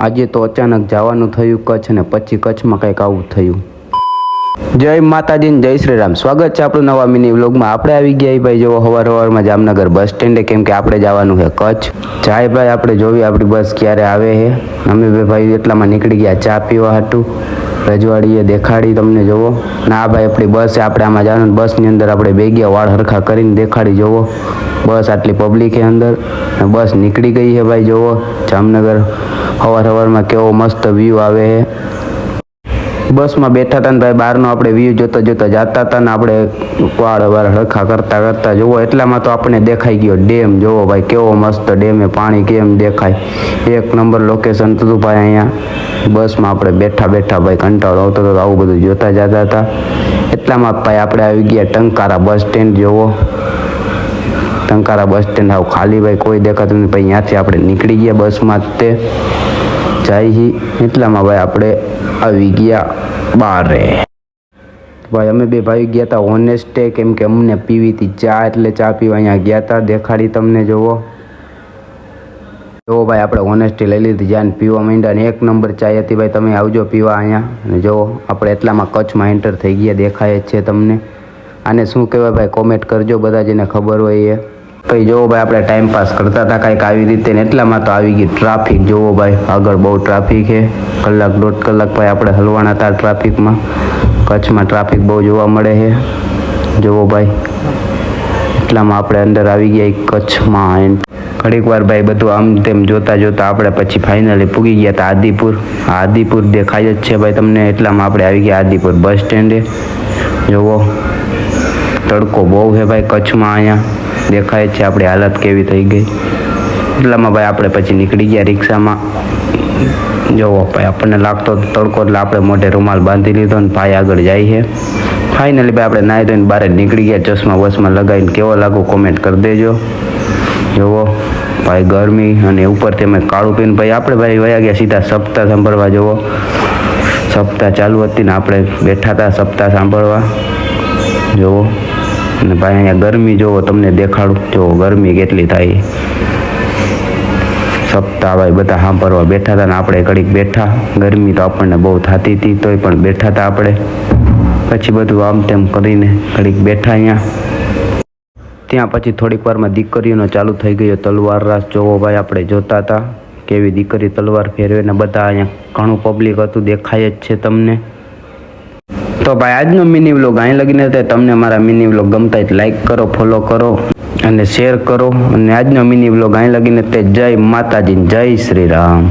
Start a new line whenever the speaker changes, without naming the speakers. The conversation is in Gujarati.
આજે તો અચાનક જવાનું થયું કચ્છ અને પછી કચ્છમાં કંઈક આવું થયું. જય માતાજી ને જય શ્રી રામ. સ્વાગત છે આપણું નવા મિની વ્લોગમાં. આપણે આવી ગયા ભાઈ જો સવારમાં જામનગર બસ સ્ટેન્ડે, કેમ કે આપણે જવાનું છે કચ્છ. જાય ભાઈ આપણે જોઈએ આપણી બસ ક્યારે આવે છે. અમે બે ભાઈ એટલામાં નીકળી ગયા ચા પીવા હતું. રજવાડીએ દેખાડી તમને જોવો. ના ભાઈ આપણી બસ છે, આપણે આમાં જવાનું. બસની અંદર આપણે બે ગયા વાળ હરખા કરીને દેખાડી જોવો. બસ આટલી પબ્લિક છે અંદર. બસ નીકળી ગઈ છે ભાઈ જોવો. જામનગર સવારમાં કેવો મસ્ત વ્યૂ આવે છે. બસમાં બેઠા હતા ને ભાઈ બહારનો આપણે વ્યૂ જોતા જોતા જતા હતા ને આપણે વાળ હરખા કરતા કરતા જોવો. એટલામાં તો આપણે દેખાઈ ગયો ડેમ. જોવો ભાઈ કેવો મસ્ત ડેમ એ, પાણી કેમ દેખાય. એક નંબર લોકેશન હતું ભાઈ અહીંયા. બસમાં આપણે બેઠા બેઠા ભાઈ કંટાળો આવતો હતો, આવું બધું જોતા જતા હતા. એટલામાં ભાઈ આપણે આવી ગયા ટંકારા બસ સ્ટેન્ડ. જોવો ટંકારા બસ સ્ટેન્ડ આવું ખાલી ભાઈ, કોઈ દેખાતું નહીં. ભાઈ ત્યાંથી આપણે નીકળી ગયા બસમાં તે જાય. એટલામાં ભાઈ આપણે આવી ગયા બારે. ભાઈ અમે બે ભાઈ ગયા હતા હોનેસ્ટે, કેમ કે અમને પીવી હતી ચા, એટલે ચા પીવા અહીંયા ગયા હતા. દેખાડી તમને જોવો. જોવો ભાઈ આપણે હોનેસ્ટી લઈ લીધી, જ્યાં પીવા માંડ્યા ને એક નંબર ચા હતી ભાઈ. તમે આવજો પીવા અહીંયા. અને જોવો આપણે એટલામાં કચ્છમાં એન્ટર થઈ ગયા, દેખાય જ છે તમને. આને શું કહેવાય ભાઈ કોમેન્ટ કરજો બધા જેને ખબર હોય એ. ભાઈ જોવો ભાઈ આપણે ટાઈમ પાસ કરતા હતા કાંઈક આવી રીતે ને એટલામાં તો આવી ગઈ ટ્રાફિક. જોવો ભાઈ આગળ બહુ ટ્રાફિક છે. કલાક દોઢ કલાક ભાઈ આપણે હલવાના હતા ટ્રાફિકમાં. કચ્છમાં ટ્રાફિક બહુ જોવા મળે છે. જોવો ભાઈ એટલામાં આપણે અંદર આવી ગયા કચ્છમાં. ઘડીક વાર ભાઈ બધું આમ તેમ જોતા જોતા આપણે પછી ફાઇનલી પૂગી ગયા હતા આદિપુર. આદિપુર દેખાય જ છે ભાઈ તમને. એટલામાં આપણે આવી ગયા આદિપુર બસ સ્ટેન્ડે. જોવો તડકો બહુ છે ભાઈ કચ્છમાં. અહીંયા દેખાય છે આપણી હાલત કેવી થઈ ગઈ. એટલામાં ભાઈ આપણે પછી નીકળી ગયા રિક્ષામાં. જોવો ભાઈ આપણને લાગતો તડકો એટલે આપણે મોઢે રૂમાલ બાંધી લીધો ને ભાઈ આગળ જાય છે. ફાઇનલી ભાઈ આપણે નાહી ધોઈને બહાર નીકળી ગયા. ચશ્મા બસમાં લગાવીને કેવો લાગુ કોમેન્ટ કરી દેજો. જોવો ભાઈ ગરમી અને ઉપરથી અમે કાળું પીને ભાઈ આપણે ભાઈ વયા ગયા સીધા સપ્તાહ સાંભળવા. જોવો સપ્તાહ ચાલુ હતી ને આપણે બેઠા હતા સપ્તાહ સાંભળવા. જોવો અને ભાઈ અહીંયા ગરમી જોવો તમને દેખાડું. જોવો ગરમી કેટલી થાય. સપ્તાહ ભાઈ બધા સાંભળવા બેઠા હતા ને આપણે ઘડીક બેઠા. ગરમી તો આપણને બહુ થતી હતી તોય પણ બેઠા હતા આપણે. પછી બધું આમ તેમ કરીને ઘડીક બેઠા અહીંયા. ત્યાં પછી થોડીક વારમાં દીકરીઓનો ચાલુ થઈ ગયો તલવાર રાસ. જોવો ભાઈ આપણે જોતા હતા કેવી દીકરી તલવાર ફેરવે ને બધા અહીંયા ઘણું પબ્લિક હતું, દેખાય જ છે તમને. તો ભાઈ આજનો મિની વ્લોગ અહીં લગીને તમને મારા મિની વ્લોગ ગમતા હોય લાઈક કરો, ફોલો કરો અને શેર કરો. અને આજનો મિની વ્લોગ અહીં લગીને જય માતાજી, જય શ્રી રામ.